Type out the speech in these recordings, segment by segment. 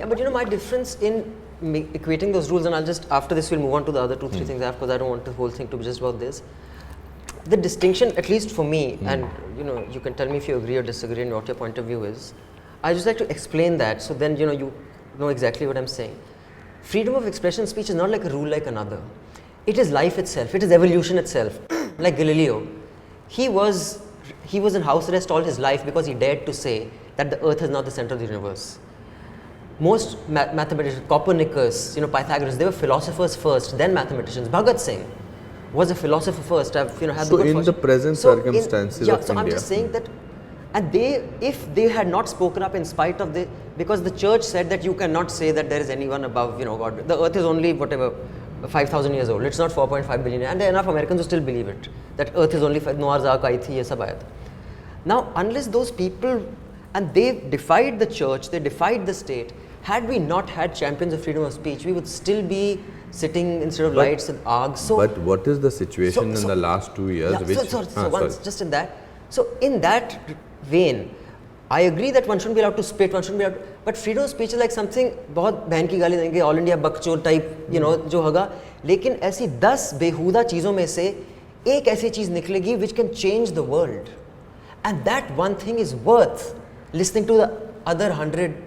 but my difference in equating those rules, and I'll just, after this we'll move on to the other 2-3 things I have, because I don't want the whole thing to be just about this. The distinction, at least for me, and you can tell me if you agree or disagree and what your point of view is. I just like to explain that, so then you know exactly what I'm saying. Freedom of expression speech is not like a rule like another. It is life itself. It is evolution itself. Like Galileo, he was in house arrest all his life because he dared to say that the earth is not the center of the universe. Most mathematicians, Copernicus, Pythagoras, they were philosophers first, then mathematicians. Bhagat Singh was a philosopher first. I've had the good So in fortune. the present circumstances of so India. I'm just saying that, and if they had not spoken up in spite of because the church said that you cannot say that there is anyone above, God. The earth is only 5,000 years old. It's not 4.5 billion. And there are enough Americans who still believe it. That earth is only Noah's Ark aayi thi, ye sab aaya tha. Now, unless those people, and they defied the church, they defied the state, had we not had champions of freedom of speech, we would still be sitting instead of lights and args. So, but what is the situation in the last 2 years? Just in that. So, in that vein, I agree that one shouldn't be allowed to spit, one shouldn't be allowed to, but freedom of speech is like something बहुत बहन की गाली देंगे, all India बकचोद type, जो होगा. लेकिन ऐसी 10 बेहुदा चीज़ों में से एक ऐसी चीज़ निकलेगी which can change the world, and that one thing is worth listening to the other 100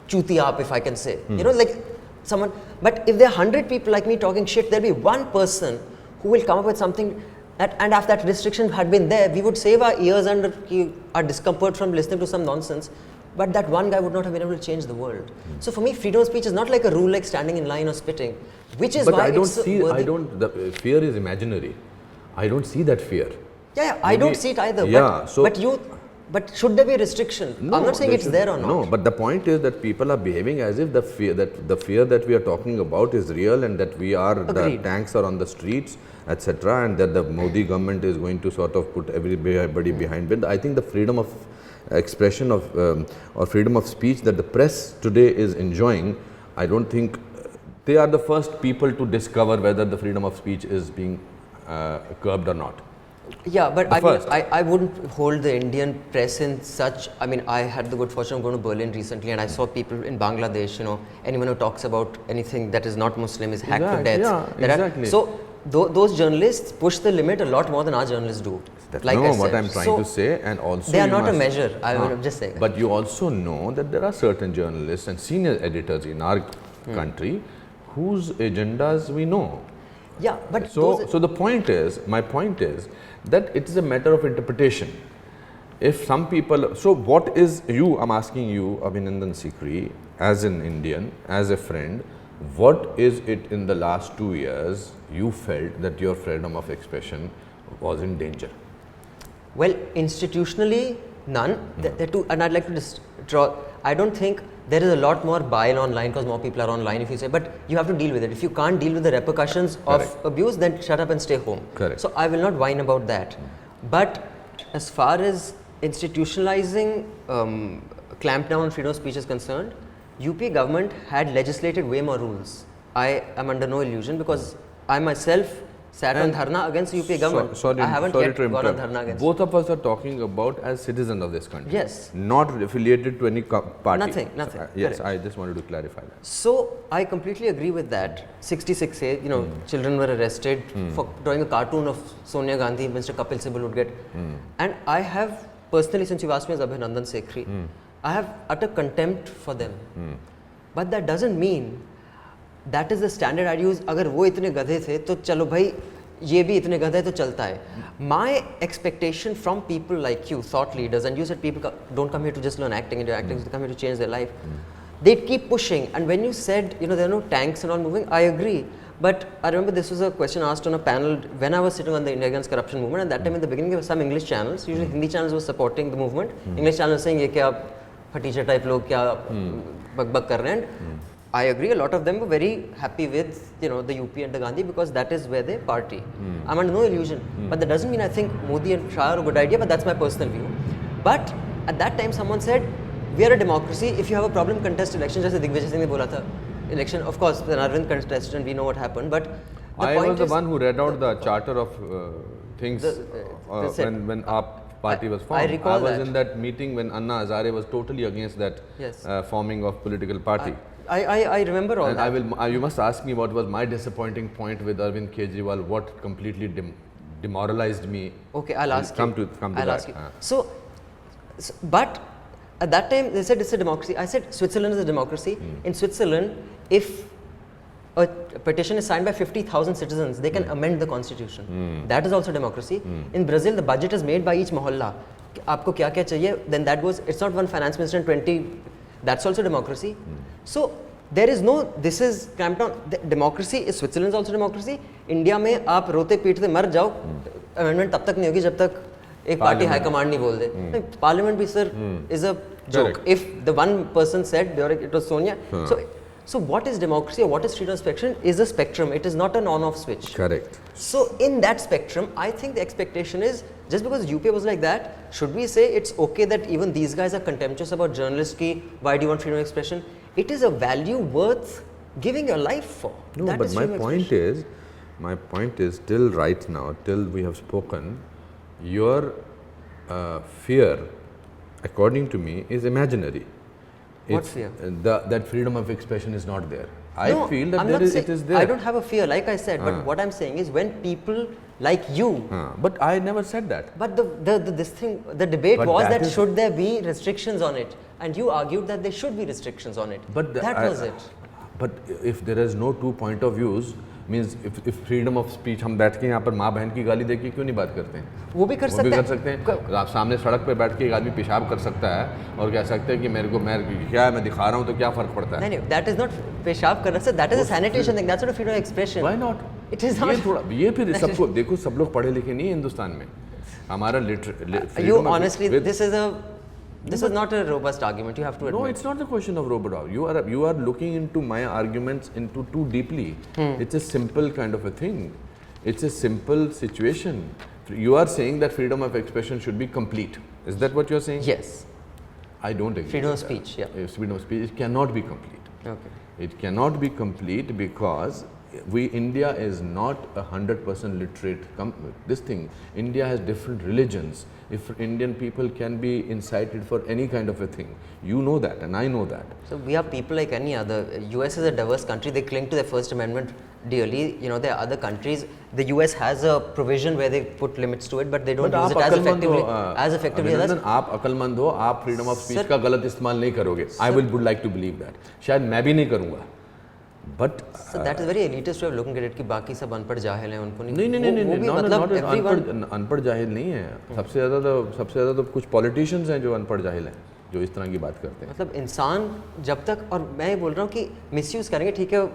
chutiap, if I can say, like someone. But if there are 100 people like me talking shit, there'll be one person who will come up with something. And if that restriction had been there, we would save our ears and our discomfort from listening to some nonsense. But that one guy would not have been able to change the world. So for me, freedom of speech is not like a rule like standing in line or spitting, which is why the fear is imaginary. I don't see that fear. Yeah, I don't see it either. Yeah, but should there be a restriction? No, I'm not saying it's there or not. No, but the point is that people are behaving as if the fear that we are talking about is real, and that the tanks are on the streets, etc., and that the Modi government is going to sort of put everybody behind it. I think the freedom of expression or freedom of speech that the press today is enjoying, I don't think they are the first people to discover whether the freedom of speech is being curbed or not. Yeah, but I wouldn't hold the Indian press in such. I mean, I had the good fortune of going to Berlin recently, and I saw people in Bangladesh. Anyone who talks about anything that is not Muslim is hacked to death. Yeah, exactly. So those journalists push the limit a lot more than our journalists do. That's what I'm trying to say, and also they are not a measure. I'm just saying. But you also know that there are certain journalists and senior editors in our country whose agendas we know. Yeah, but so my point is that it is a matter of interpretation. If some people, so what is I'm asking you, Abhinandan Sikri, as an Indian, as a friend, what is it in the last 2 years you felt that your freedom of expression was in danger? Well, institutionally, none. And I'd like to just draw, I don't think there is a lot more bile online because more people are online, if you say, but you have to deal with it. If you can't deal with the repercussions of abuse, then shut up and stay home. Correct. So I will not whine about that. But as far as institutionalizing clampdown on freedom of speech is concerned, UP government had legislated way more rules. I am under no illusion because I myself sat on dharna against the UP government. Sorry I haven't yet to gone on dharna against. Both of us are talking about as citizens of this country. Yes. Not affiliated to any party. Nothing. Yes, Correct. I just wanted to clarify that. So I completely agree with that. 66A, children were arrested for drawing a cartoon of Sonia Gandhi, Mr. Kapil Sibal would get. And I have personally, since you've asked me as Abhinandan Sekhri, I have utter contempt for them. But that doesn't mean that is the standard I'd use. अगर वो इतने गधे थे तो चलो भाई ये भी इतने गधे तो चलता है. My expectation from people like you, thought leaders, and you said people don't come here to just learn acting and do acting, they come here to change their life. They'd keep pushing. And when you said, there are no tanks and all moving, I agree. But I remember this was a question asked on a panel when I was sitting on the India Against Corruption movement, and that time in the beginning there were some English channels, usually Hindi channels were supporting the movement, English channels saying ये क्या फटीचर type लोग क्या बक कर रहे हैं. I agree, a lot of them were very happy with the UP and the Gandhi because that is where they party. I'm under no illusion. But that doesn't mean I think Modi and Shah are a good idea, but that's my personal view. But at that time someone said, we are a democracy, if you have a problem contest election, just like Digvijay Singh ne bola tha. Election, of course, when Arvind contested and we know what happened, but I was the one who read out the charter of things when our party was formed. I was in that meeting when Anna Hazare was totally against that forming of political party. I remember all And that. you must ask me what was my disappointing point with Arvind Kejriwal, what completely demoralized me. Okay, I'll ask Come you. to I'll that. ask you. So, but at that time they said it's a democracy. I said Switzerland is a democracy. In Switzerland, if a petition is signed by 50,000 citizens, they can amend the constitution. That is also democracy. In Brazil, the budget is made by each mohalla. आपको क्या क्या चाहिए? Then that goes. It's not one finance minister and 20. That's also democracy. So there is no. This is cramped down. Democracy is Switzerland's also democracy. India में आप रोते पीटते मर जाओ. Amendment तब तक नहीं होगी जब तक एक पार्टी हाई कमांड नहीं बोल दे. Parliament भी sir is a joke. If the one person said during it was Sonia. So what is democracy or what is freedom of expression is a spectrum. It is not an on-off switch. Correct. So in that spectrum, I think the expectation is just because UPA was like that, should we say it's okay that even these guys are contemptuous about journalists? Ki, why do you want freedom of expression? It is a value worth giving your life for. No, That but is my freedom of point expression. is, my point is till right now, till we have spoken, your fear, according to me, is imaginary. What fear? That freedom of expression is not there. I No, feel that I'm there not is, saying- it is there. I don't have a fear, like I said, but what I'm saying is when people like you, But I never said that. but the debate But was that that is- should there be restrictions on it, and you argued that there should be restrictions on it. But That was it. But if there is no two point of views, means if freedom of speech, हम बैठ के यहाँ पर माँ बहन की गाली दे के क्यों नहीं बात करते हैं? वो भी कर वो भी सकते कर हैं. सकते हैं. आप सामने सड़क पे बैठ के एक आदमी पेशाब कर सकता है और कह सकते हैं कि मेरे को मैं क्या है, मैं दिखा रहा हूँ तो क्या फर्क पड़ता है? नहीं, that is not पेशाब करना sir. That is a sanitation thing. That's not a freedom of expression. Why not? It is ये not. थोड़ा ये फिर सबको देखो, सब लोग पढ़े लिखे नहीं है हिंदुस्तान में. हमारा You honestly, this is not a robust argument. You have to admit. No, it's not the question of robot. You are looking into my arguments into too deeply. It's a simple kind of a thing. It's a simple situation. You are saying that freedom of expression should be complete. Is that what you're saying? Yes. I don't agree. Freedom with of that. speech. Yeah. Freedom of speech, it cannot be complete. Okay. It cannot be complete because India is not 100% literate. This thing, India has different religions. If Indian people can be incited for any kind of a thing, you know that and I know that. So we are people like any other. US is a diverse country. They cling to their First Amendment dearly. You know, there are other countries. The US has a provision where they put limits to it, but they don't use it as effectively as us. अभिनंदन, आप अकलमंद हो, आप freedom of speech का गलत इस्तेमाल नहीं करोगे. I would like to believe that. शायद मैं भी नहीं करूँगा. But so that is very elitist way of looking at it कि बाकी सब अनपढ़ जाहिल हैं, उनको नहीं वो भी मतलब अनपढ़ जाहिल नहीं है. सबसे ज़्यादा तो कुछ पॉलिटिशियंस हैं जो अनपढ़ जाहिल हैं, जो इस तरह की बात करते हैं. मतलब इंसान जब तक, और मैं ये बोल रहा हूँ कि मिसयूज़ करेंगे, ठीक है,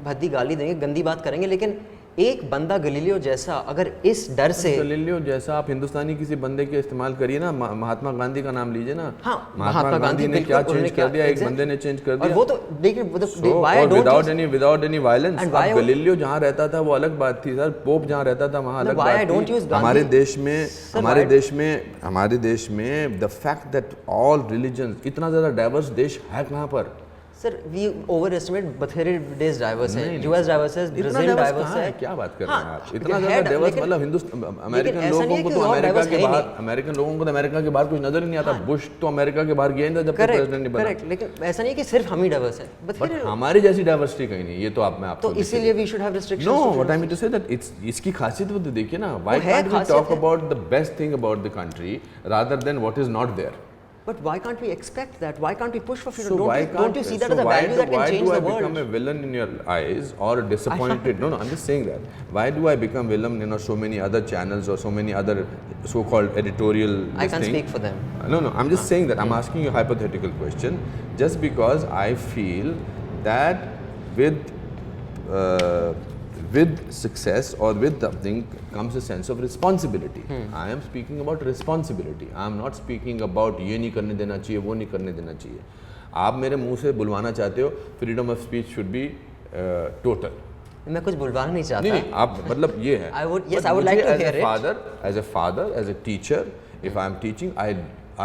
भद्दी गाली देंगे, गंदी बात करेंगे, लेकिन एक बंदा गलीलियो जैसा अगर इस डर से, गलीलियो जैसा आप हिंदुस्तानी किसी बंदे के इस्तेमाल करिए ना, महात्मा गांधी का नाम लीजिए ना. हाँ, महात्मा गांधी ने क्या चेंज कर दिया, एक बंदे ने चेंज कर दिया. और वो तो देखिए विदाउट एनी वायलेंस. अब गलीलियो जहाँ रहता था वो अलग बात थी सर, पोप जहाँ रहता था वहाँ अलग बात थी. हमारे देश में the fact that all religions, इतना ज़्यादा डाइवर्स देश है कहाँ पर? Sir we over estimate but there's diverse है, यूएस डाइवर्स है, ब्राजील डाइवर्स है. क्या बात कर रहे हैं आप? इतना ज़्यादा डाइवर्स, मतलब हिंदुस्तान, अमेरिकन लोगों को तो अमेरिका के बाहर, अमेरिकन लोगों को तो अमेरिका के बाहर कुछ नजर ही नहीं आता. बुश तो अमेरिका के बाहर गया ही था जब तक प्रेसिडेंट नहीं बना. करेक्ट, लेकिन ऐसा नहीं कि सिर्फ हम ही डाइवर्स है, बट हमारी जैसी डाइवर्सिटी कहीं नहीं. ये तो आप, मैं आपको, तो इसीलिए we should have restrictions. No, what I mean to say that इसकी खासियत तो देखिए ना. Why can't we talk about the best thing about the country rather than what is not there? But why can't we expect that? Why can't we push for freedom? Don't you see that as a value that can change the world? Why do I become a villain in your eyes or disappointed? No, I'm just saying that. Why do I become villain in so many other channels or so many other so-called editorial? I can't speak for them. No, I'm just saying that. I'm asking you a hypothetical question. Just because I feel that with success or with something comes a sense of responsibility. I am speaking about responsibility. I am not speaking about ये नहीं करने देना चाहिए, वो नहीं करने देना चाहिए. आप मेरे मुंह से बुलवाना चाहते हो freedom of speech should be total. मैं कुछ बुलवाना नहीं चाहता. नहीं, आप मतलब ये है. I would like to hear it. As a father, as a teacher, if I am teaching,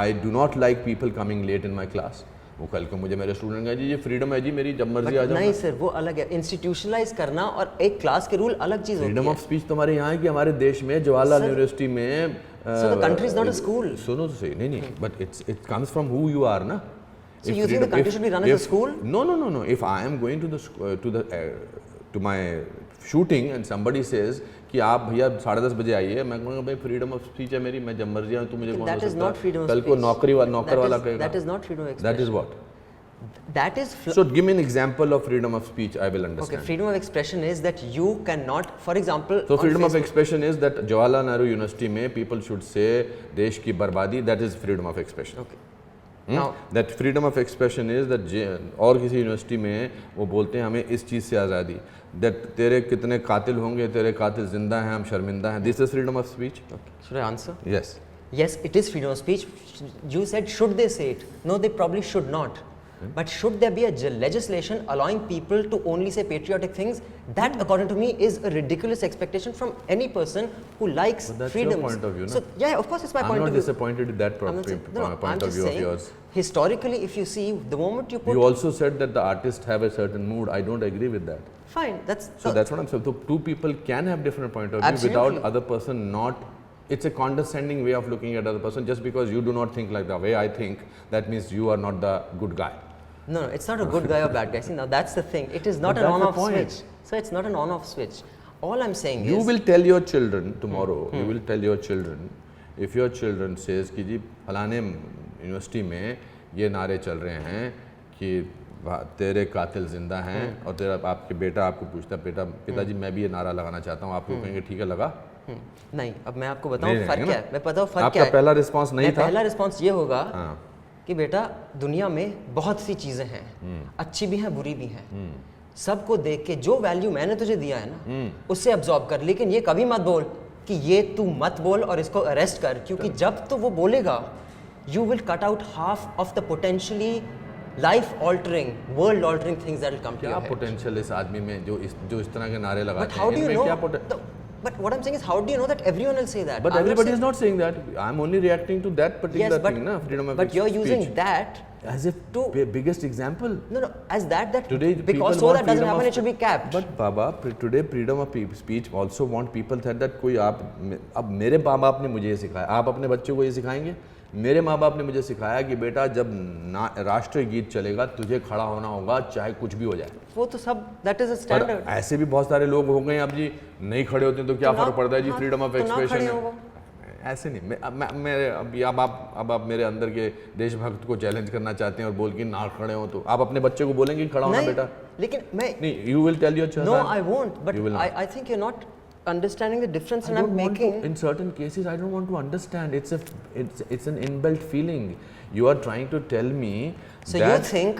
I do not like people coming late in my class. वो कल को मुझे मेरे स्टूडेंट कहे जी ये फ्रीडम है जी मेरी, जब मर्जी आ जाओ. नहीं सर, वो अलग है. इंस्टीट्यूशनलाइज करना और एक क्लास के रूल अलग चीज होती है. फ्रीडम ऑफ स्पीच तो हमारे यहाँ है कि हमारे देश में जवाहरलाल यूनिवर्सिटी में So the country is not a school. सुनो तो सही, नहीं, but it comes from who you are ना. So you think the country should be run as a school? No. If I am going to the to my shooting and somebody says कि आप भैया 10:30 बजे आइए, मैं कहूँगा भाई freedom of speech है मेरी, मैं जब मर्जी आऊँ तो मुझे कौन That रोक is सकता not freedom है? of कल को speech. नौकर वाला कहेगा. That is not freedom of That is expression. what? That is So give me an example of freedom of speech. I will understand. okay. Freedom of expression is that you cannot, for example. So on freedom of Facebook- expression is that Jawaharlal Nehru University में people should say देश की बर्बादी. That is freedom of expression. Okay. Hmm? Now, That freedom of expression is that और किसी university में वो बोलते हैं हमें इस चीज़ से आज़ादी. That तेरे कितने कातिल होंगे, तेरे कातिल जिंदा हैं, हम शर्मिंदा हैं. This is freedom of speech. okay. Should I answer? Yes. Yes, it is freedom of speech. You said should they say it? No, they probably should not. But should there be a legislation allowing people to only say patriotic things? That, according to me, is a ridiculous expectation from any person who likes But that's your freedoms. point of view, no? So yeah, of course, it's my I'm point not of view. disappointed with that I'm not saying- no, I'm point of just view of saying, yours. Historically, if you see, the moment you put You also said that the artists have a certain mood. I don't agree with that. fine, that's So that's what I'm saying. So two people can have different point of view Absolutely. without other person not. It's a condescending way of looking at other person. Just because you do not think like the way I think, that means you are not the good guy. No, it's not a good guy or bad guy. See, now that's the thing. It is not But an that's the on-off point. switch. So it's not an on-off switch. All I'm saying You is, will tell your children tomorrow. You will tell your children if your children says कि जी फलाने university में ये नारे चल रहे हैं कि तेरे कातिल जिंदा हैं और तेरा आपके बेटा आपको पूछता है बेटा पिताजी मैं भी ये नारा लगाना चाहता हूँ, आपको कहेंगे ठीक है लगा. नहीं, अब मैं आपको बताऊं नहीं फर्क रहेंगे क्या ना? है. मैं बताऊं फर्क आपका क्या है. पहला रिस्पांस नहीं था. पहला रिस्पांस ये होगा हाँ. कि बेटा दुनिया में बहुत सी चीजें हैं, अच्छी भी हैं बुरी भी हैं. सबको देख के जो वैल्यू मैंने तुझे दिया है ना उससे अब्जॉर्ब कर, लेकिन ये कभी मत बोल कि ये तू मत बोल और इसको अरेस्ट कर, क्योंकि जब तो वो बोलेगा you will cut out half of the potentially life altering world altering things that will come to क्या योर हेड. पोटेंशियल इस आदमी में जो इस तरह के नारे But लगाते how हैं do you इनमें क्या know? But what I'm saying is, how do you know that everyone will say that? But I'm not everybody saying- is not saying that. I'm only reacting to that particular Yes, but thing, na? Freedom of but you're speech. using that As if to biggest example. no as that Today because people so want that doesn't freedom happen, of it should be capped. But Baba, today freedom of speech also want people that कोई आप अब मेरे माँ बाप ने मुझे ये सिखाया, आप अपने बच्चों को ये सिखाएंगे. मेरे माँ बाप ने मुझे सिखाया कि बेटा जब राष्ट्रीय गीत चलेगा तुझे खड़ा होना होगा चाहे कुछ भी हो जाए. वो तो सब that is a पर standard. ऐसे भी बहुत सारे लोग हो गए अब जी नहीं खड़े होते तो क्या तो ना- फर्क पड़ता है जी हाँ, फ्रीडम ऑफ तो ना खड़े एक्सप्रेशन हो वो. है. ऐसे नहीं मेरे अब आप मेरे अंदर के देशभक्त को चैलेंज करना चाहते हैं और बोल के ना खड़े हो तो आप अपने बच्चे को बोलेंगे कि खड़ा होना नहीं, बेटा. लेकिन मैं नहीं you will tell your child. no I won't, but You will not. I think you're not understanding the difference, I and I'm don't want making to, in certain cases I don't want to understand. It's an inbuilt feeling. You are trying to tell me so that you think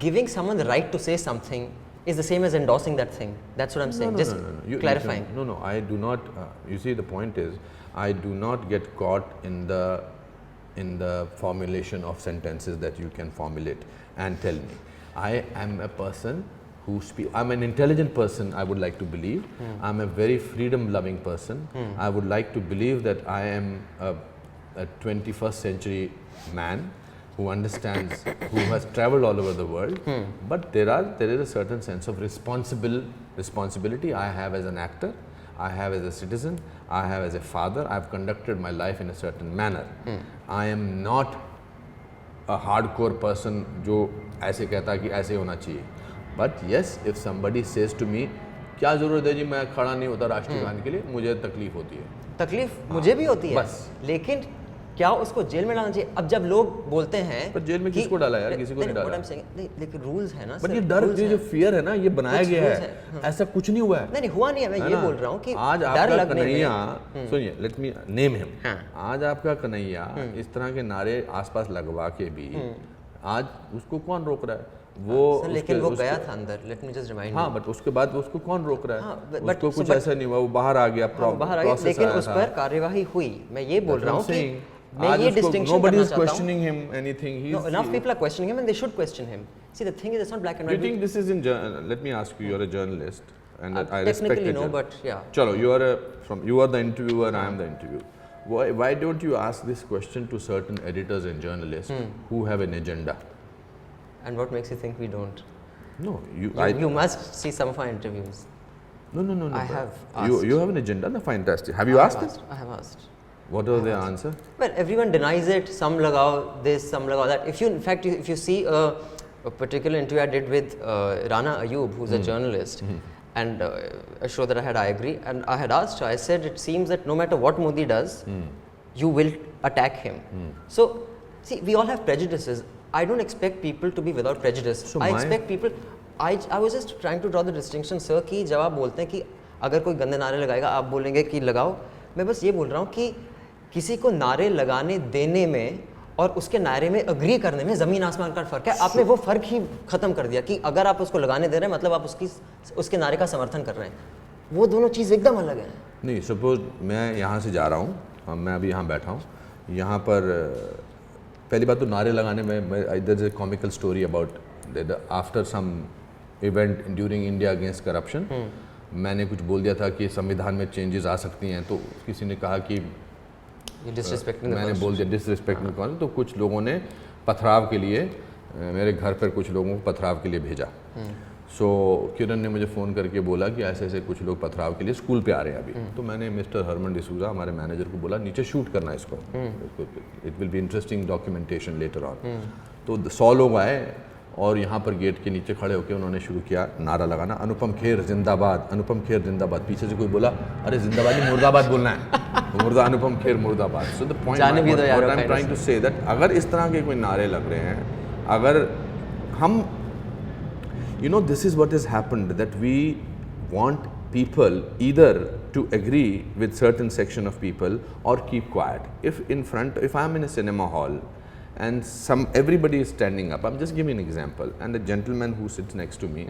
giving someone the right to say something is the same as endorsing that thing. That's what I'm saying. Just You clarifying. no, I do not. You see, the point is, I do not get caught in the formulation of sentences that you can formulate and tell me. I am a person who I'm an intelligent person. I would like to believe. I'm a very freedom-loving person. I would like to believe that I am a 21st century man who understands, who has traveled all over the world. But there is a certain sense of responsibility I have as an actor, I have as a citizen, I have as a father. I have conducted my life in a certain manner. I am not a hardcore person जो ऐसे कहता कि ऐसे होना चाहिए. But yes, if somebody says to me, क्या ज़रूरत है जी मैं खड़ा नहीं होता राष्ट्रीय गान के लिए, मुझे तकलीफ होती है. तकलीफ मुझे भी होती है, बस. लेकिन क्या उसको जेल में डालना चाहिए? अब जब लोग बोलते हैं पर जेल में कि- किसको डाला यार? किसी को नहीं डाला. What I'm saying, नहीं, लेकिन रूल्स है ना. बट sir, ये डर rules ये जो हैं. फियर है ना ये बनाया कुछ गया rules है. हैं, हाँ. ऐसा कुछ नहीं हुआ है. नहीं हुआ नहीं है. मैं है ये ना? बोल रहा हूँ कि आज डर आपका लगने कन्हैया में सुनिए लेट मी नेम हिम. हाँ. आज आपका कन्हैया इस तरह के नारे आसपास लगवा के भी आज उसको कौन रोक रहा है? वो सर, लेकिन उसके- वो गया उसके- था अंदर. लेट मी जस्ट रिमाइंड हाँ बट उसके बाद उसको कौन रोक रहा है? हाँ, but- उसको so कुछ but- ऐसा नहीं हुआ, वो बाहर आ गया. बाहर आ गया, process लेकिन आया उस था. पर कार्यवाही हुई. मैं ये बोल That's रहा what हूँ I'm कि saying. मैं आज ये उसको- डिस्टिंक्शन nobody करना is चाहता हूँ. questioning him anything. He's, No, enough people are questioning him and they should question him. See, the thing is, it's not black and Do you white. think this is in let me ask you, you're a journalist and I respect Technically it. no, but yeah. Chalo, you are the interviewer, I am the interviewer. Why don't you ask this question to certain editors and journalists who have an agenda? And what makes you think we don't? No, You must see some of our interviews. No. I have You asked. have an agenda. No, fantastic. Have you I asked have it? I have asked. What was their answer? Well, everyone denies it. Some lagao this, some lagao that. If you, in fact, if you see a particular interview I did with Rana Ayub, who's a journalist, and a show that I had, I agree, and I had asked her. I said, it seems that no matter what Modi does, you will attack him. So, see, we all have prejudices. I don't expect people to be without prejudice. So I expect people. I was just trying to draw the distinction, sir, कि जब आप बोलते हैं कि अगर कोई गंदे नारे लगाएगा, आप बोलेंगे कि लगाओ. मैं बस ये बोल रहा हूँ कि किसी को नारे लगाने देने में और उसके नारे में अग्री करने में ज़मीन आसमान का फ़र्क है. आपने वो फ़र्क ही ख़त्म कर दिया कि अगर आप उसको लगाने दे रहे हैं मतलब आप उसके नारे का समर्थन कर रहे हैं. वो दोनों चीज़ एकदम अलग है. नहीं, सपोज मैं यहाँ से जा रहा हूँ, मैं अभी यहाँ बैठा हूँ, यहाँ पर पहली बात तो नारे लगाने में there is a comical story about after some event during India Against Corruption, मैंने कुछ बोल दिया था कि संविधान में चेंजेस आ सकती हैं, तो किसी ने कहा कि मैंने बोल दिया डिसरिस्पेक्टिंग कौन, तो कुछ लोगों ने पथराव के लिए मेरे घर पर कुछ लोगों को पथराव के लिए भेजा. सो किरण ने मुझे फ़ोन करके बोला कि ऐसे ऐसे कुछ लोग पथराव के लिए स्कूल पे आ रहे हैं अभी. तो मैंने मिस्टर हरमन डिसूजा हमारे मैनेजर को बोला नीचे शूट करना इसको, it will be interesting documentation later on. तो 100 लोग आए और यहाँ पर गेट के नीचे खड़े होकर उन्होंने शुरू किया नारा लगाना, अनुपम खेर जिंदाबाद, अनुपम खेर जिंदाबाद. पीछे से कोई बोला अरे जिंदाबाद नहीं मुर्दाबाद बोलना है, अनुपम खेर मुर्दाबाद. So the point I am trying to say that अगर इस तरह के कोई नारे लग रहे हैं, अगर हम this is what has happened, that we want people either to agree with certain section of people or keep quiet. If I'm in a cinema hall and everybody is standing up, I'm just giving an example, and the gentleman who sits next to me,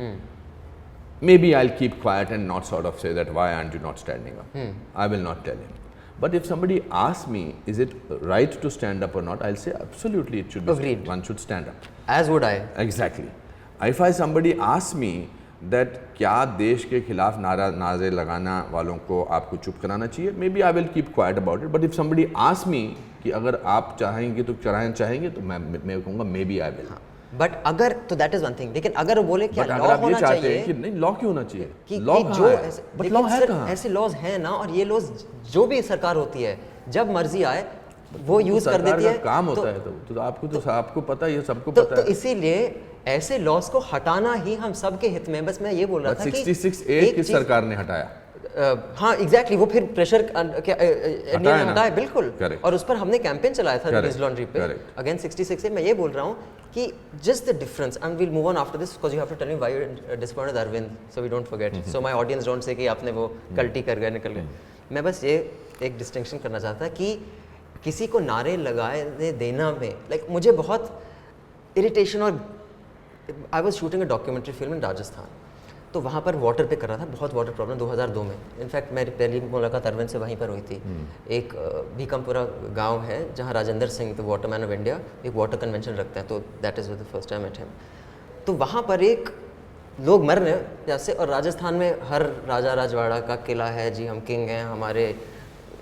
maybe I'll keep quiet and not sort of say that why aren't you not standing up. I will not tell him. But if somebody asks me, is it right to stand up or not, I'll say absolutely it should be. Agreed. One should stand up. As would I. Exactly. If somebody asks me that क्या देश के खिलाफ नारे लगाना वालों को आपको चुप कराना चाहिए, maybe I will keep quiet about it. But if somebody asks me कि अगर आप चाहेंगे तो चाहेंगे तो मैं कहूँगा maybe I will. बट अगर तो दैट इज वन थिंग, लेकिन अगर वो बोले क्या लॉ होना चाहिए कि नहीं, लॉ क्यों होना चाहिए कि लॉ जो बट लॉ है कहाँ? ऐसे लॉज हैं ना, और ये लॉज जो भी सरकार होती है जब मर्जी आए वो यूज कर देती है. काम होता है तो आपको पता है, ये सबको पता है. तो इसीलिए ऐसे लॉस को हटाना ही हम सबके हित में. बस मैं ये बोल रहा था कि 66A किस सरकार ने हटाया? हाँ एग्जैक्टली, वो फिर प्रेशर हटाया बिल्कुल. और उस पर हमने कैंपेन चलाया था रिलीज लॉन्ड्री पे अगेंस्ट 66A. मैं ये बोल रहा हूँ कि just the difference, and we'll move on after this because you have to tell me why you disappointed Arvind, so we don't forget, so my audience don't say कि आपने वो कल्टी कर गए निकल गए. मैं बस ये एक डिस्टिंक्शन करना चाहता कि किसी को नारे लगाने देना में लाइक मुझे बहुत इरिटेशन. और I was shooting a documentary film in Rajasthan, तो वहाँ पर वाटर पे कर रहा था, बहुत वाटर प्रॉब्लम 2002 में. इनफैक्ट मेरी पहली मुलाकात अरविंद से वहीं पर हुई थी. एक भीकमपुरा गांव है जहाँ Rajendra Singh, the Waterman of India, एक वाटर कन्वेंशन रखते हैं, तो that is the first time at him. तो वहाँ पर एक लोग मर रहे हैं जैसे, और राजस्थान में हर राजा राजवाड़ा का किला है जी, हम किंग हैं, हमारे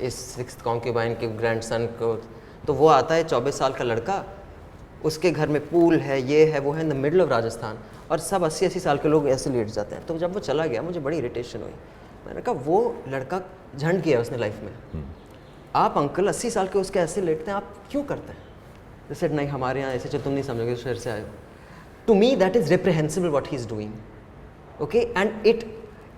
इस 6th कॉन्क्यूबाइन के ग्रैंडसन को. तो वो आता है 24 साल का लड़का, उसके घर में पूल है, ये है वो है, in the middle of Rajasthan, और सब 80-80 साल के लोग ऐसे लेट जाते हैं. तो जब वो चला गया मुझे बड़ी इरिटेशन हुई. मैंने कहा वो लड़का झंड किया उसने लाइफ में, आप अंकल 80 साल के उसके ऐसे लेटते हैं, आप क्यों करते हैं? जैसे नहीं हमारे यहाँ ऐसे चल, तुम नहीं समझोगे, शहर से आए हो. To me that is reprehensible what he is doing. Okay, and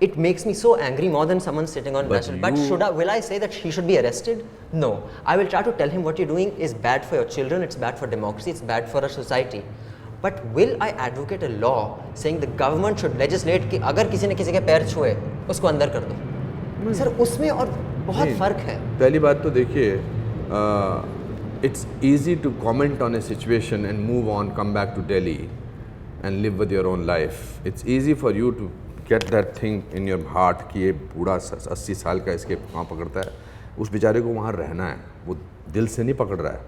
it makes me so angry more than someone sitting on national. But will I say that he should be arrested? No. I will try to tell him what you're doing is bad for your children, it's bad for democracy, it's bad for our society. But will I advocate a law saying the government should legislate कि अगर किसी ने किसी के पैर छुए उसको अंदर कर दो? सर उसमें और बहुत फर्क है. पहली बात तो देखिए, it's easy to comment on a situation and move on, come back to Delhi and live with your own life. It's easy for you to get that thing in your heart कि ये बूढ़ा 80 साल का इसके पाँव पकड़ता है, उस बेचारे को वहाँ रहना है, वो दिल से नहीं पकड़ रहा है,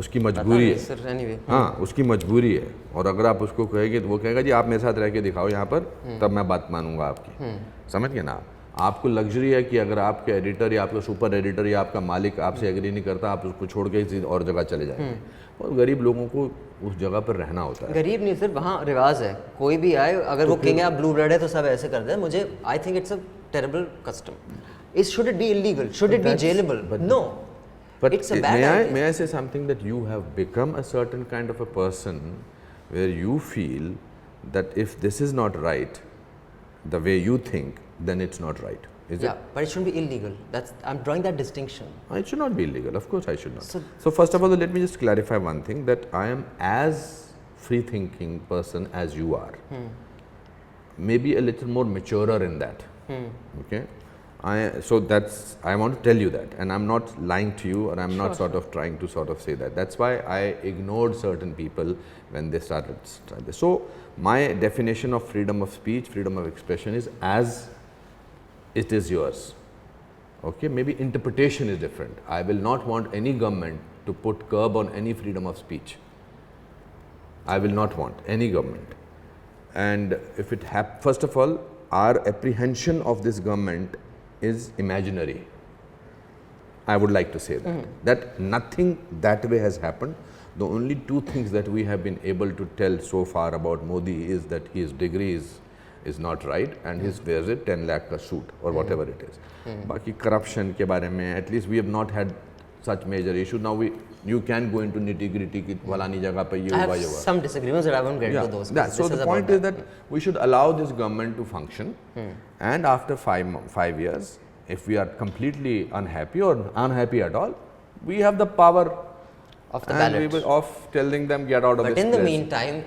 उसकी मजबूरी है. हाँ, उसकी मजबूरी है. और अगर आप उसको कहेंगे तो वो कहेगा जी आप मेरे साथ रह के दिखाओ यहाँ पर, तब मैं बात मानूंगा आपकी. समझ गए ना? आपको लग्जरी है कि अगर आपके एडिटर या आपका सुपर एडिटर या आपका मालिक आपसे एग्री नहीं करता, आप उसको छोड़ के किसी और जगह चले जाएंगे. और गरीब लोगों को उस जगह पर रहना होता है. गरीब नहीं, सिर्फ वहाँ रिवाज है, कोई भी आए अगर वो किंग है, आप ब्लू ब्लड है तो सब ऐसे कर दे. मुझे I think it's a terrible custom. Should it be illegal? Should it be jailable? No. But it's a bad idea. may I say something, that you have become a certain kind of a person where you feel that if this is not right, the way you think, then it's not right. Is Yeah, it? but it shouldn't be illegal. I'm drawing that distinction. It should not be illegal. Of course, I should not. So- So first of all, let me just clarify one thing, that I am as free-thinking person as you are. Maybe a little more maturer in that. Okay. So that's, I want to tell you that, and I'm not lying to you, or I'm not sort of trying to sort of say that. That's why I ignored certain people when they started this. So my definition of freedom of speech, freedom of expression is as it is yours. Okay, maybe interpretation is different. I will not want any government to put curb on any freedom of speech. I will not want any government. And if it first of all, our apprehension of this government is imaginary. I would like to say that. That nothing that way has happened. The only two things that we have been able to tell so far about Modi is that his degree is not right, and his wears a 10 lakh ka suit or whatever it is. Baki corruption ke bare mein, at least we have not had such major issue. Now you can go into nitty gritty ki falani jagah pe ye I hua, have ye hua. some disagreements, but I won't get into those. Yeah, because so this the is point about is that we should allow this government to function, and after 5 years, if we are completely unhappy or unhappy at all, we have the power of the and ballot. we will of telling them get out of But this in the place. meantime,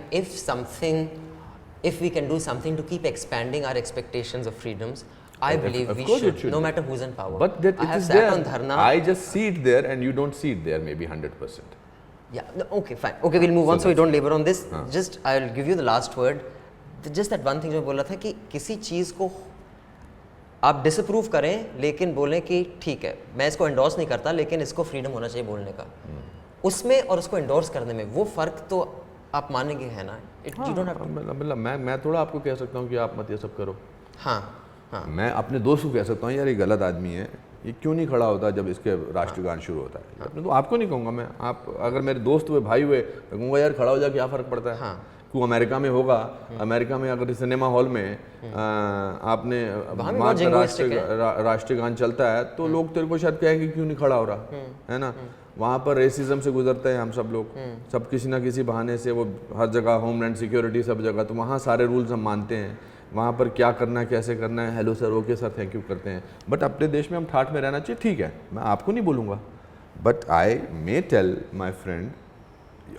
if we can do something to keep expanding our expectations of freedoms, I believe of we course it should, should no be. matter who's in power. But that I it have is sat there. on dharna. I just see it there, and you don't see it there. Maybe 100%. Yeah, no, okay, fine. Okay, we'll move on, so we don't labor on this. Just, I'll give you the last word. Just that one thing जो बोला था कि किसी चीज़ को आप disapprove करें, लेकिन बोलें कि ठीक है, मैं इसको एंडोर्स नहीं करता, लेकिन इसको फ्रीडम होना चाहिए बोलने का. उसमें और उसको एंडोर्स करने में वो फ़र्क तो आप मानेंगे है ना. You don't have to. मतलब मैं थोड़ा आपको कह सकता हूँ कि आप मत ये सब करो. हाँ, हाँ. मैं अपने दोस्त को कह सकता हूँ, यार ये गलत आदमी है, ये क्यों नहीं खड़ा होता जब इसके राष्ट्रगान शुरू होता है. अपने तो आपको नहीं कहूँगा मैं, आप अगर मेरे दोस्त हुए, भाई हुए, तो कहूँगा यार खड़ा हो जा, क्या फ़र्क पड़ता है. क्यों अमेरिका में होगा, अमेरिका में अगर सिनेमा हॉल में आपने राष्ट्रगान चलता है, तो लोग तेरे को शायद कहेंगे क्यों नहीं खड़ा हो रहा है ना. वहाँ पर रेसिज्म से गुजरते हैं हम सब लोग, सब किसी ना किसी बहाने से, वो हर जगह होमलैंड सिक्योरिटी सब जगह, तो वहाँ सारे रूल्स हम मानते हैं. वहाँ पर क्या करना है, कैसे करना है, hello sir, okay sir, thank you करते हैं. बट अपने देश में हम ठाठ में रहना चाहिए, ठीक है, मैं आपको नहीं बोलूँगा. But I may tell my friend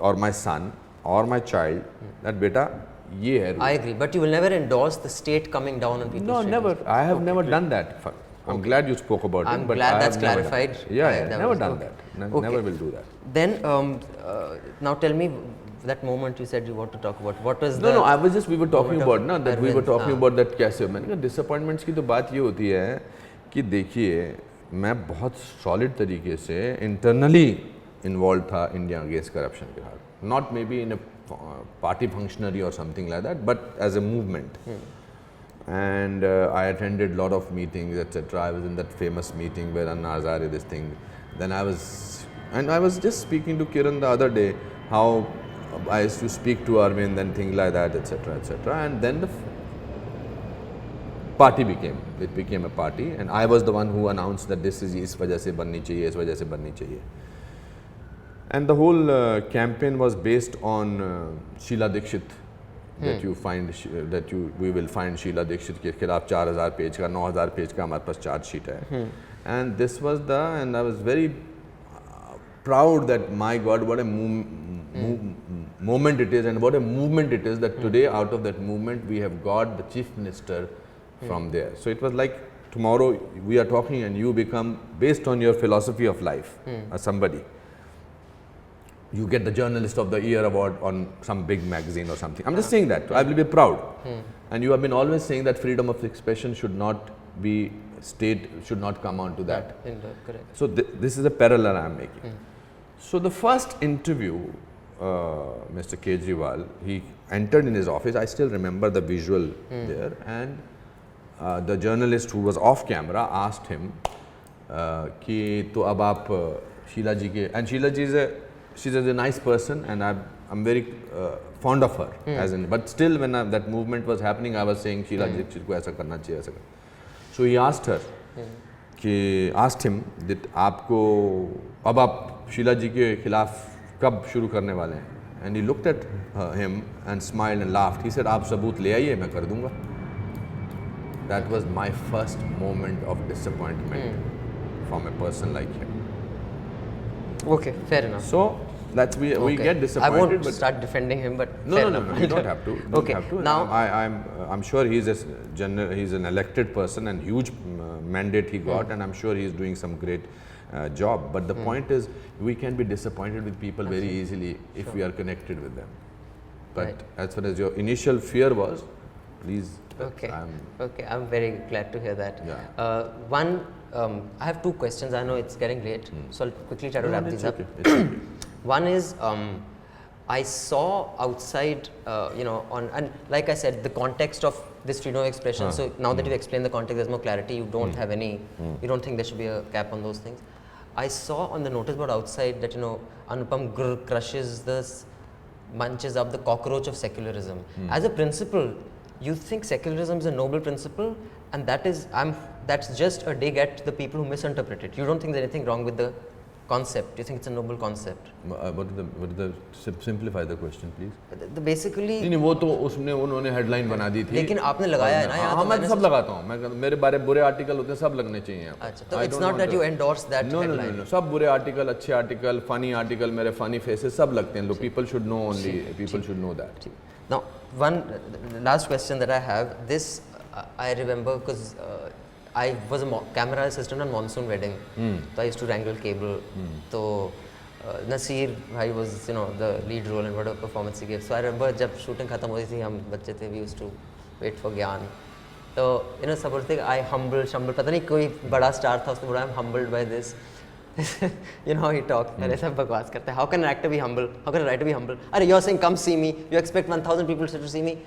और my sun or my child that beta ye hai rule. I agree, but you will never endorse the state coming down on people's No, freedoms. never. I have never done that. I'm glad you spoke about I'm it. But glad I that's have never clarified. done. Yeah, That never was- done okay. that. Okay. Never will do that. Then now tell me that moment you said you want to talk about. What was No, I was just, we were talking moment about of ना, that we were Arvind, talking हाँ. about that कैसे. मैंने कहा disappointments की तो बात ये होती है कि देखिए, मैं बहुत solid तरीके से internally involved था India against corruption के साथ. Not maybe in a party functionary or something like that, but as a movement. And I attended lot of meetings, etc. I was in that famous meeting where Anna Hazare, this thing. Then I was just speaking to Kiran the other day how I used to speak to Arvind and things like that, etc., etc. And then the party became a party, and I was the one who announced that this is इस वजह से बननी चाहिए, इस वजह से बननी चाहिए. And the whole campaign was based on Sheila Dikshit. That you find we will find Sheila Dikshit के खिलाफ 4000 पेज का 9000 पेज का हमारे पास चार्ज शीट है. And this was and I was very proud that my God, what a moment it is, and what a movement it is that today out of that movement we have got the chief minister from there. So it was like tomorrow we are talking and you become, based on your philosophy of life as somebody, you get the Journalist of the Year award on some big magazine or something. I'm just saying that. I will be proud. And you have been always saying that freedom of expression should not be should not come on to that. Correct. So this is a parallel I am making. So the first interview, Mr. Kejriwal, he entered in his office. I still remember the visual there, and the journalist who was off camera asked him कि तो अब आप शीला जी के, and Sheila ji she's a nice person, and I'm very fond of her. As in, but still, when that movement was happening, I was saying Sheila ji को ऐसा करना चाहिए, ऐसा करना. So he asked her कि asked him that आपको अब आप शीला जी के खिलाफ कब शुरू करने वाले हैं, and he looked at him and smiled and laughed. He said आप सबूत ले आइए, मैं कर दूंगा. That was my first moment of disappointment from a person like him. Okay, fair enough. So that's we Okay. get disappointed. I won't but start defending him, but no, fair no, no, enough. no, you don't have to. You don't Okay, have to. now I'm sure he's he's an elected person and huge mandate he got, and I'm sure he's doing some great job. But the point is, we can be disappointed with people very easily if we are connected with them. But Right. as far as your initial fear was, please. Okay. I'm, Okay, I'm very glad to hear that. Yeah. One, I have two questions. I know it's getting late, so I'll quickly try to wrap it's these up. okay. It's okay. One is, I saw outside, and like I said, the context of this freedom of expression. So now that you've explained the context, there's more clarity. You don't have any, you don't think there should be a cap on those things. I saw on the notice board outside that, Anupam Grr crushes this, munches up the cockroach of secularism. As a principle, you think secularism is a noble principle, and that's just a dig at the people who misinterpret it. You don't think there's anything wrong with the concept. You think it's a noble concept. What is the simplify the question, please? Basically, नहीं वो तो उसने उन्होंने headline बना दी थी. लेकिन आपने लगाया है ना यहाँ हाँ तो मैं मैंने सब लगाता हूँ. मैं मेरे बारे बुरे आर्टिकल होते हैं, सब लगने चाहिए यहाँ पर. अच्छा, तो it's not that you endorse that headline. No, सब बुरे आर्टिकल, अच्छे आर्टिकल, फनी आर्टिकल, मेरे फनी फेसेस सब लगते हैं. लोग people should know only, people should know that. Now, one last question that I have. This I remember because I was a camera assistant on Monsoon Wedding. So I used to wrangle cable. So Nasir bhai was the lead role and what a performance he gave. So I remember जब shooting खत्म होती थी हम बच्चे थे, we used to wait for ज्ञान. तो सब बोलते थे I humble पता नहीं कोई बड़ा स्टार था उसने बोला I'm humbled by this. How he talks. मेरे सब बकवास करते हैं. How can an actor be humble? How can a writer be humble? अरे you're saying come see me. You expect 1,000 people to see me.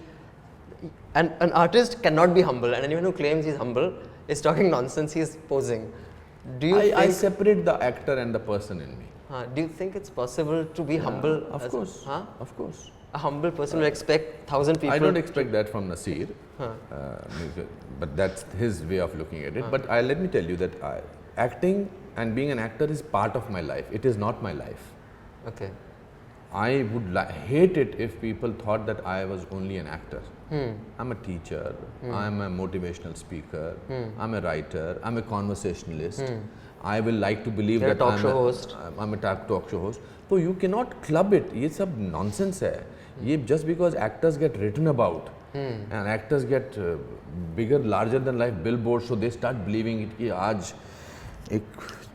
And an artist cannot be humble, and anyone who claims he's humble is talking nonsense. He's posing. Do you I think? separate the actor and the person in me. Do you think it's possible to be humble? Of course. Of course. A humble person will expect 1,000 people. I don't expect that from Nasir, but that's his way of looking at it. But let me tell you that acting and being an actor is part of my life. It is not my life. Okay. I would hate it if people thought that I was only an actor. I'm a teacher, I'm a motivational speaker, I'm a writer, I'm a conversationalist. I will like to believe You're that a talk show host. I'm a talk show host. So you cannot club it. ये सब nonsense है. ये just because actors get written about and actors get bigger, larger than life billboards, so they start believing it कि आज एक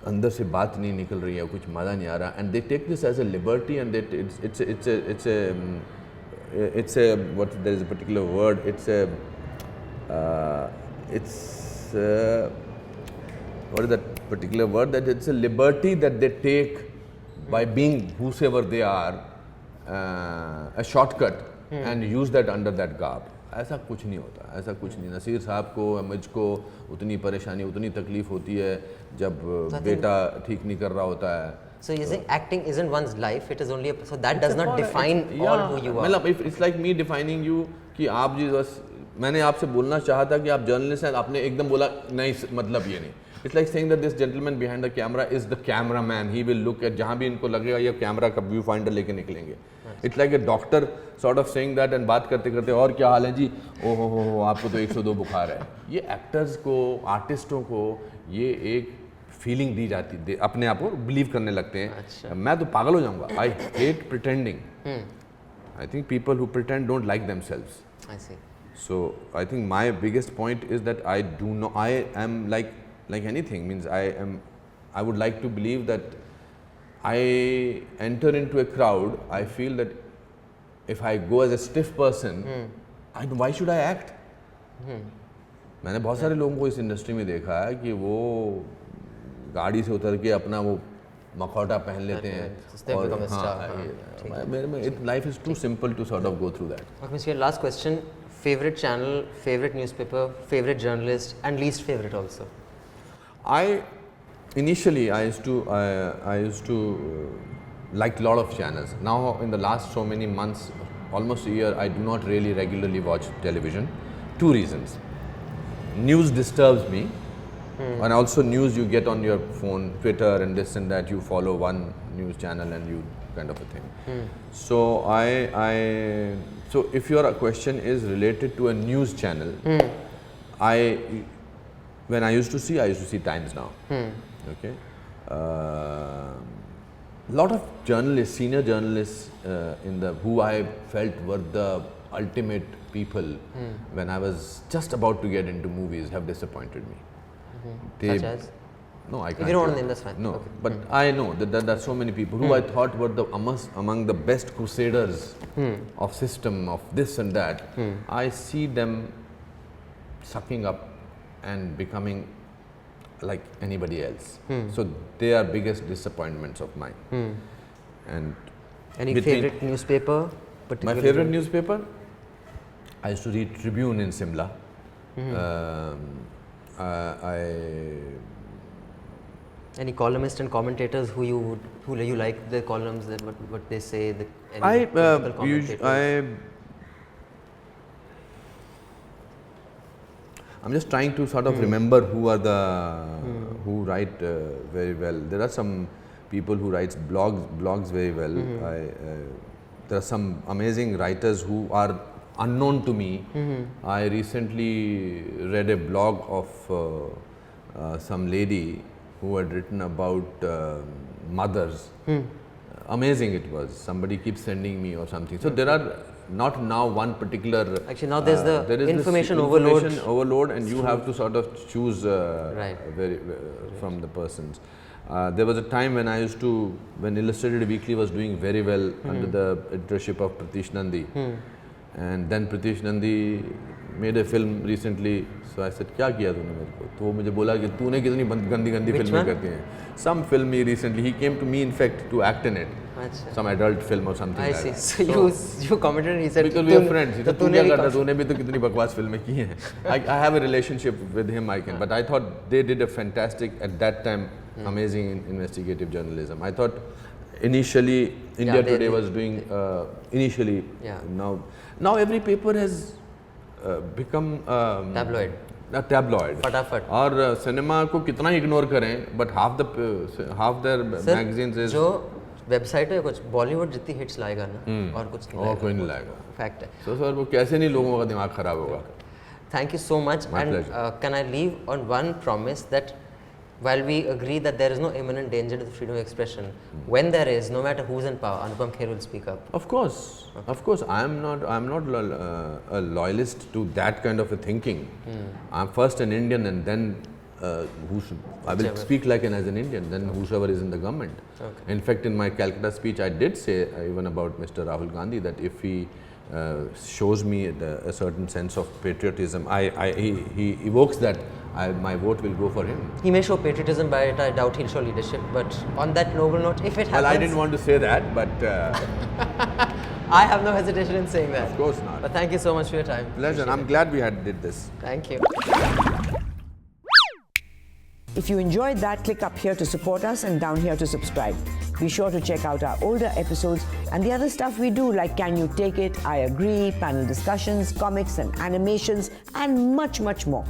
अंदर से बात नहीं निकल रही है, कुछ मज़ा नहीं आ रहा, and they take this as a liberty, and it's a what, there is a particular word, what is that particular word, that it's a liberty that they take by being whosoever they are, a shortcut, and use that under that garb. ऐसा कुछ नहीं होता, ऐसा कुछ नहीं. नसीर साहब को, मुझको उतनी परेशानी, उतनी तकलीफ होती है जब बेटा ठीक नहीं कर रहा होता है. So you're saying acting isn't one's life, it is only so that does not define all who you are. मतलब it's like me defining you कि आप जी बस, मैंने आपसे बोलना चाहा था कि आप जर्नलिस्ट हैं, आपने एकदम बोला नहीं, मतलब ये नहीं. It's like saying that this gentleman behind the camera is the cameraman. He will look at जहाँ भी इनको लगेगा ये कैमरा का व्यू फाइंडर लेके निकलेंगे. It's like a doctor sort of saying that and बात करते करते और क्या हाल है जी, ओहो हो आपको तो 102 बुखार है. ये एक्टर्स को, आर्टिस्टों को ये एक फीलिंग दी जाती, अपने आप को बिलीव करने लगते हैं. अच्छा. मैं तो पागल हो जाऊंगा. I hate pretending. I think people who pretend don't like themselves. I see. So I think my biggest point is that I am like anything, means I would like to believe that I enter into a crowd, I feel that if I go as a stiff person, why should I act? मैंने बहुत सारे लोगों को इस industry में देखा है कि वो गाड़ी से उतर के अपना वो मखौटा पहन लेते हैं और मेरे में life is too simple to sort of go through that. Okay, Mr. Last question. Favorite channel, favorite newspaper, favorite journalist, and least favorite also. Initially I used to like a lot of channels. Now in the last so many months, almost a year, I do not really regularly watch television. Two reasons. News disturbs me And also news you get on your phone, Twitter and this and that, you follow one news channel and you kind of a thing. So so if your question is related to a news channel, when I used to see Times Now. Okay. Lot of journalists, senior journalists who I felt were the ultimate people when I was just about to get into movies have disappointed me. Such as? No, I can't. If you don't want to tell. name, that's fine. No, Okay. but I know that there are so many people who I thought were among the best crusaders of system, of this and that. I see them sucking up and becoming like anybody else. So they are biggest disappointments of mine. And Any between- favorite newspaper? My particularly? favorite newspaper? I used to read Tribune in Simla. Any columnists and commentators who you like the columns, that what they say, any I political commentators? I'm just trying to sort of remember who are who write very well. There are some people who write blogs very well. There are some amazing writers who are unknown to me. I recently read a blog of some lady who had written about mothers. Amazing it was. Somebody keeps sending me or something. So there are not now one particular. Actually, now there's the there is this information overload. overload, and you have to sort of choose very from the persons. There was a time when when Illustrated Weekly was doing very well under the editorship of Pratish Nandi, and then Pratish Nandi made a film recently. So I said, क्या किया तूने मेरे को? तो वो मुझे बोला कि तूने कितनी गंदी फिल्में करती हैं. Some film he recently, he came to me in fact to act in it. Achha. Some adult film or something I like see. that. So you commented and he said, Because we are friends. He तो said, तू तूने क्या नहीं करता? कहा? तूने भी तो कितनी बकवास फिल्में की हैं. I have a relationship with him, but I thought they did a fantastic, at that time, amazing investigative journalism. I thought initially India they Today did. was doing initially. Yeah. Now every paper has become Tabloid. tabloid. फटाफट. और cinema को कितना ignore करें, but half their magazines is जो website है कुछ बॉलीवुड जितनी hits लाएगा ना और कुछ नहीं और कोई नहीं लाएगा. फैक्ट है. So सर वो कैसे नहीं लोगों का दिमाग खराब होगा. Thank you so much. My and pleasure. can I leave on one promise that while we agree that there is no imminent danger to the freedom of expression, when there is, no matter who's in power, Anupam Kher will speak up. Of course, I am not a loyalist to that kind of a thinking. I am first an Indian, and then I will speak like as an Indian. Then whosoever is in the government. Okay. In fact, in my Calcutta speech, I did say even about Mr. Rahul Gandhi that if he shows me a certain sense of patriotism, he evokes that, my vote will go for him. He may show patriotism, but I doubt he'll show leadership. But on that noble note, if it happens... Well, I didn't want to say that, but... I have no hesitation in saying that. Of course not. But thank you so much for your time. Pleasure. I'm glad we did this. Thank you. If you enjoyed that, click up here to support us and down here to subscribe. Be sure to check out our older episodes and the other stuff we do, like Can You Take It, I Agree, panel discussions, comics and animations, and much, much more.